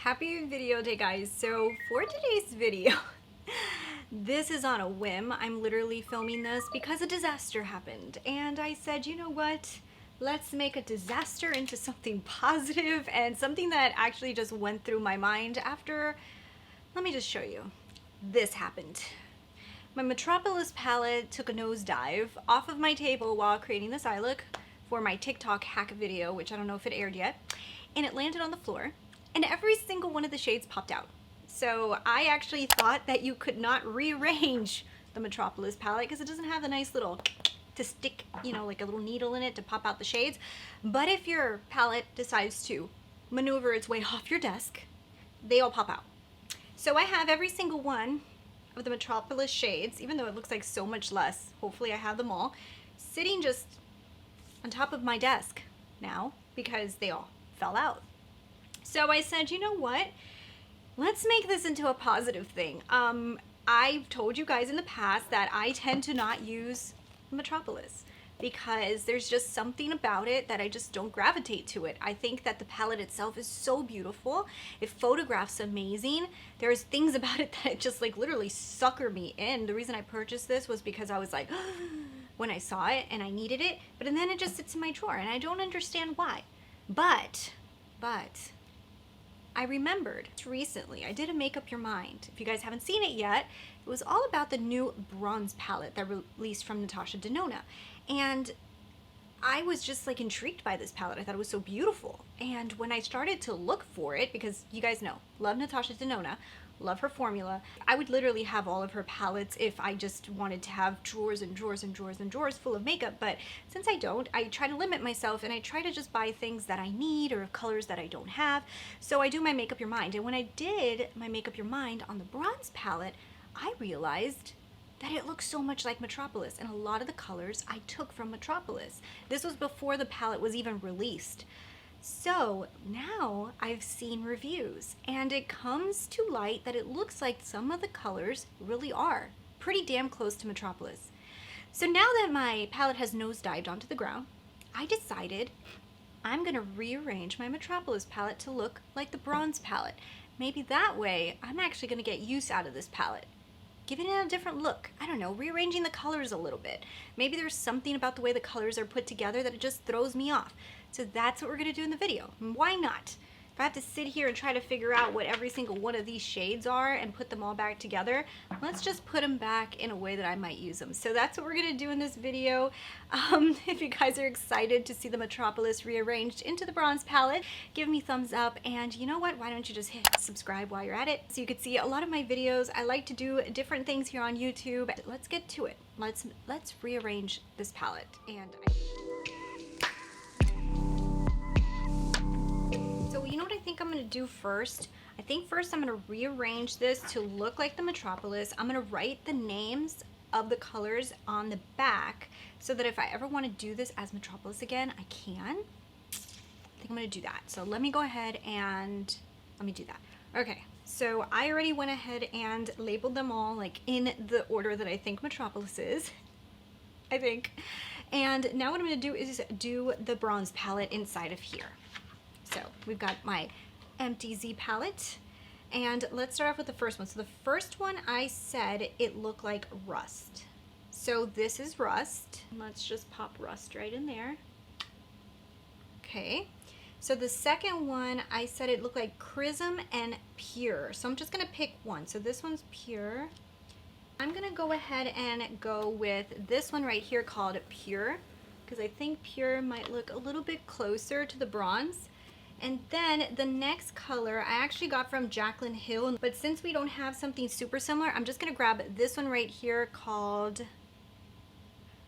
Happy video day, guys. So for today's video, this is on a whim. I'm literally filming this because a disaster happened. And I said, you know what? Let's make a disaster into something positive and something that actually just went through my mind after, let me just show you. This happened. My Metropolis palette took a nosedive off of my table while creating this eye look for my TikTok hack video, which I don't know if it aired yet. And it landed on the floor. And every single one of the shades popped out. So I actually thought that you could not rearrange the Metropolis palette because it doesn't have the nice little to stick, you know, like a little needle in it to pop out the shades. But if your palette decides to maneuver its way off your desk, they all pop out. So I have every single one of the Metropolis shades, even though it looks like so much less, hopefully I have them all, sitting just on top of my desk now because they all fell out. So I said, you know what? Let's make this into a positive thing. I've told you guys in the past that I tend to not use Metropolis because there's just something about it that I just don't gravitate to it. I think that the palette itself is so beautiful. It photographs amazing. There's things about it that just like literally sucker me in. The reason I purchased this was because I was like, when I saw it and I needed it, but then it just sits in my drawer and I don't understand why. But I remembered recently, I did a Make Up Your Mind. If you guys haven't seen it yet, it was all about the new bronze palette that released from Natasha Denona. And I was just like intrigued by this palette. I thought it was so beautiful. And when I started to look for it, because you guys know, love Natasha Denona, love her formula. I would literally have all of her palettes if I just wanted to have drawers and drawers and drawers and drawers full of makeup. But since I don't, I try to limit myself and I try to just buy things that I need or colors that I don't have. So I do my Make Up Your Mind. And when I did my Make Up Your Mind on the bronze palette, I realized that it looks so much like Metropolis, and a lot of the colors I took from Metropolis. This was before the palette was even released. So now I've seen reviews and it comes to light that it looks like some of the colors really are pretty damn close to Metropolis. So now that my palette has nosedived onto the ground, I decided I'm gonna rearrange my Metropolis palette to look like the bronze palette. Maybe that way I'm actually gonna get use out of this palette. Giving it a different look. I don't know, rearranging the colors a little bit. Maybe there's something about the way the colors are put together that it just throws me off. So that's what we're gonna do in the video. Why not? If I have to sit here and try to figure out what every single one of these shades are and put them all back together, let's just put them back in a way that I might use them. So that's what we're gonna do in this video. If you guys are excited to see the Metropolis rearranged into the bronze palette, give me thumbs up, and you know what? Why don't you just hit subscribe while you're at it so you can see a lot of my videos. I like to do different things here on YouTube. Let's get to it. Let's rearrange this palette. And you know what I think I'm going to do first? I think first I'm going to rearrange this to look like the Metropolis. I'm going to write the names of the colors on the back so that if I ever want to do this as Metropolis again, I can. I think I'm going to do that. So let me go ahead and let me do that. Okay, so I already went ahead and labeled them all like in the order that I think Metropolis is, I think. And now what I'm going to do is do the bronze palette inside of here. So we've got my empty Z palette, and let's start off with the first one. So the first one, I said it looked like rust. So this is rust. Let's just pop rust right in there. Okay. So the second one, I said it looked like chrism and pure. So I'm just gonna pick one. So this one's pure. I'm gonna go ahead and go with this one right here called pure, because I think pure might look a little bit closer to the bronze. And then the next color I actually got from Jaclyn Hill, but since we don't have something super similar, I'm just gonna grab this one right here called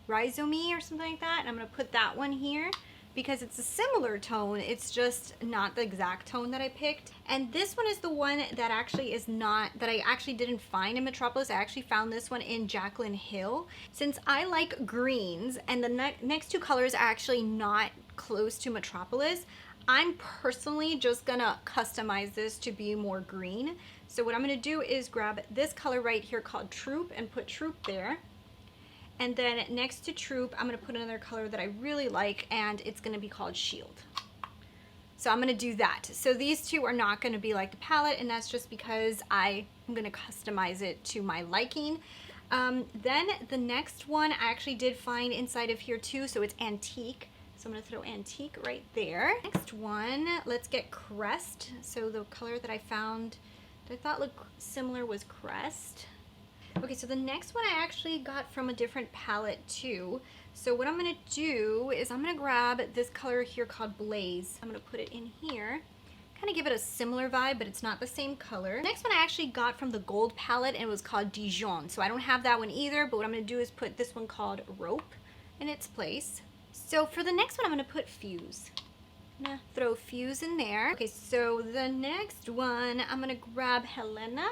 Rhizome or something like that, and I'm gonna put that one here because it's a similar tone, it's just not the exact tone that I picked. And this one is the one that actually is not, that I actually didn't find in Metropolis. I actually found this one in Jaclyn Hill. Since I like greens and the next two colors are actually not close to Metropolis, I'm personally just gonna customize this to be more green. So what I'm gonna do is grab this color right here called Troop and put Troop there. And then next to Troop, I'm gonna put another color that I really like, and it's gonna be called Shield. So I'm gonna do that. So these two are not gonna be like the palette, and that's just because I am gonna customize it to my liking. Then the next one I actually did find inside of here too, so it's Antique. So I'm gonna throw Antique right there. Next one, let's get Crest. So the color that I found that I thought looked similar was Crest. Okay, so the next one I actually got from a different palette too. So what I'm gonna do is I'm gonna grab this color here called Blaze. I'm gonna put it in here. Kind of give it a similar vibe, but it's not the same color. Next one I actually got from the gold palette, and it was called Dijon. So I don't have that one either, but what I'm gonna do is put this one called Rope in its place. So for the next one, I'm gonna put Fuse. I'm gonna throw Fuse in there. Okay, so the next one, I'm gonna grab Helena.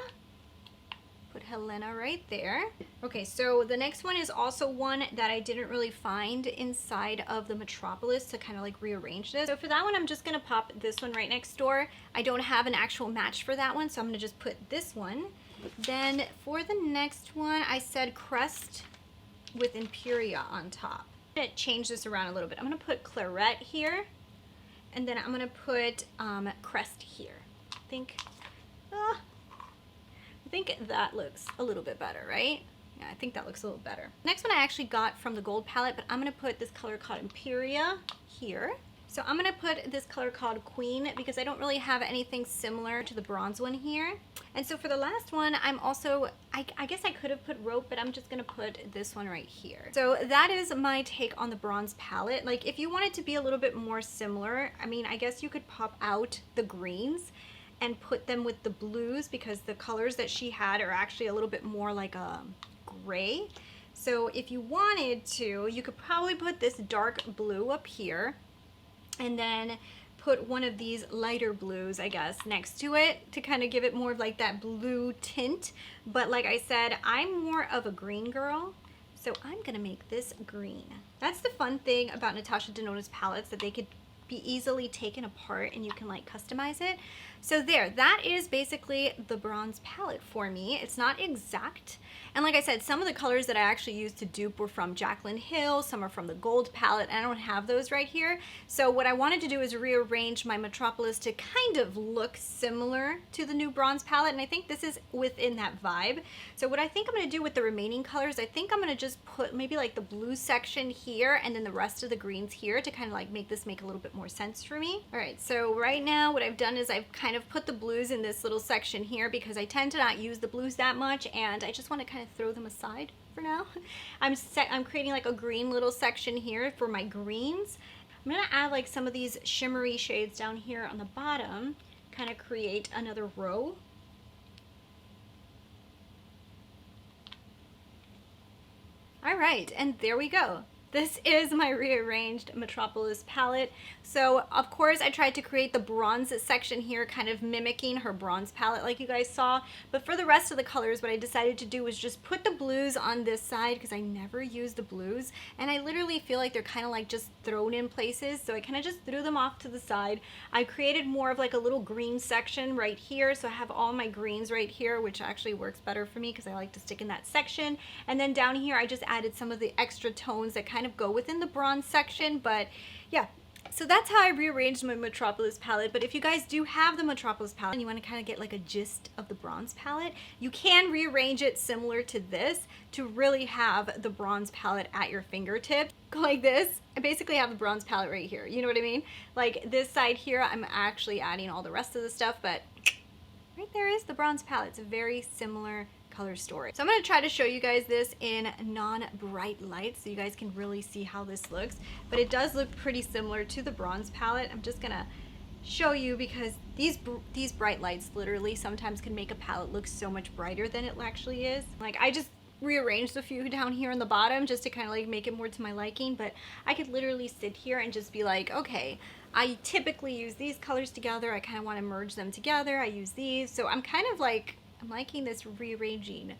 Put Helena right there. Okay, so the next one is also one that I didn't really find inside of the Metropolis to kind of like rearrange this. So for that one, I'm just gonna pop this one right next door. I don't have an actual match for that one, so I'm gonna just put this one. Then for the next one, I said Crest with Imperia on top. I'm gonna change this around a little bit. I'm gonna put Claret here, and then I'm gonna put Crest here. I think that looks a little bit better, right? Yeah, I think that looks a little better. Next one I actually got from the gold palette, but I'm gonna put this color called Imperia here. So I'm gonna put this color called Queen because I don't really have anything similar to the bronze one here. And so for the last one, I'm also, I guess I could have put Rope, but I'm just gonna put this one right here. So that is my take on the bronze palette. Like if you want it to be a little bit more similar, I mean, I guess you could pop out the greens and put them with the blues because the colors that she had are actually a little bit more like a gray. So if you wanted to, you could probably put this dark blue up here and then put one of these lighter blues, I guess, next to it to kind of give it more of like that blue tint. But like I said, I'm more of a green girl, so I'm gonna make this green. That's the fun thing about Natasha Denona's palettes, that they could be easily taken apart and you can like customize it. So there, that is basically the bronze palette for me. It's not exact. And like I said, some of the colors that I actually used to dupe were from Jaclyn Hill, some are from the gold palette, and I don't have those right here. So what I wanted to do is rearrange my Metropolis to kind of look similar to the new bronze palette, and I think this is within that vibe. So what I think I'm gonna do with the remaining colors, I think I'm gonna just put maybe like the blue section here and then the rest of the greens here to kind of like make this make a little bit more sense for me. All right, so right now what I've done is I've kind of put the blues in this little section here because I tend to not use the blues that much, and I just want to kind of throw them aside for now. I'm creating like a green little section here for my greens. I'm gonna add like some of these shimmery shades down here on the bottom, kind of create another row. All right, and there we go. This is my rearranged Metropolis palette. So of course I tried to create the bronze section here, kind of mimicking her bronze palette like you guys saw. But for the rest of the colors, what I decided to do was just put the blues on this side because I never use the blues. And I literally feel like they're kind of like just thrown in places. So I kind of just threw them off to the side. I created more of like a little green section right here. So I have all my greens right here, which actually works better for me because I like to stick in that section. And then down here, I just added some of the extra tones that kind of go within the bronze section. But yeah, so that's how I rearranged my Metropolis palette. But if you guys do have the Metropolis palette and you want to kind of get like a gist of the bronze palette, you can rearrange it similar to this to really have the bronze palette at your fingertips. Go like this. I basically have the bronze palette right here. You know what I mean? Like this side here, I'm actually adding all the rest of the stuff, but right there is the bronze palette. It's a very similar color story. So I'm going to try to show you guys this in non-bright lights so you guys can really see how this looks, but it does look pretty similar to the bronze palette. I'm just gonna show you because these bright lights literally sometimes can make a palette look so much brighter than it actually is. Like I just rearranged a few down here on the bottom just to kind of like make it more to my liking, but I could literally sit here and just be like, okay, I typically use these colors together, I kind of want to merge them together, I use these. So I'm kind of like, I'm liking this rearranging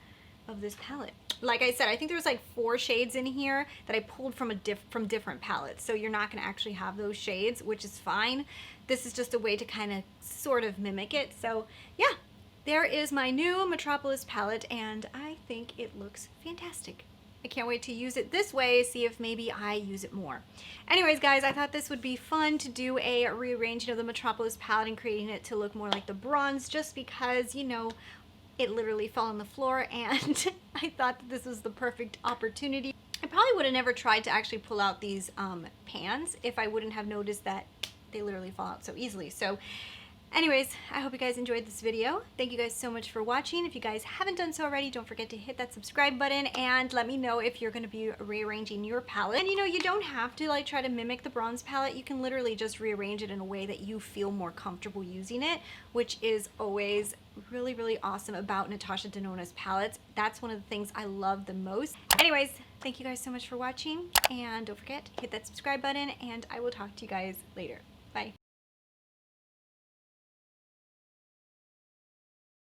of this palette. Like I said, I think there's like 4 shades in here that I pulled from from different palettes. So you're not going to actually have those shades, which is fine. This is just a way to kind of sort of mimic it. So yeah, there is my new Metropolis palette and I think it looks fantastic. I can't wait to use it this way, see if maybe I use it more. Anyways, guys, I thought this would be fun to do a rearranging of the Metropolis palette and creating it to look more like the bronze, just because, you know, it literally fell on the floor and I thought that this was the perfect opportunity. I probably would have never tried to actually pull out these pans if I wouldn't have noticed that they literally fall out so easily. So anyways, I hope you guys enjoyed this video. Thank you guys so much for watching. If you guys haven't done so already, don't forget to hit that subscribe button and let me know if you're going to be rearranging your palette. And you know, you don't have to like try to mimic the bronze palette. You can literally just rearrange it in a way that you feel more comfortable using it, which is always really, really awesome about Natasha Denona's palettes. That's one of the things I love the most. Anyways, thank you guys so much for watching, and don't forget to hit that subscribe button, and I will talk to you guys later.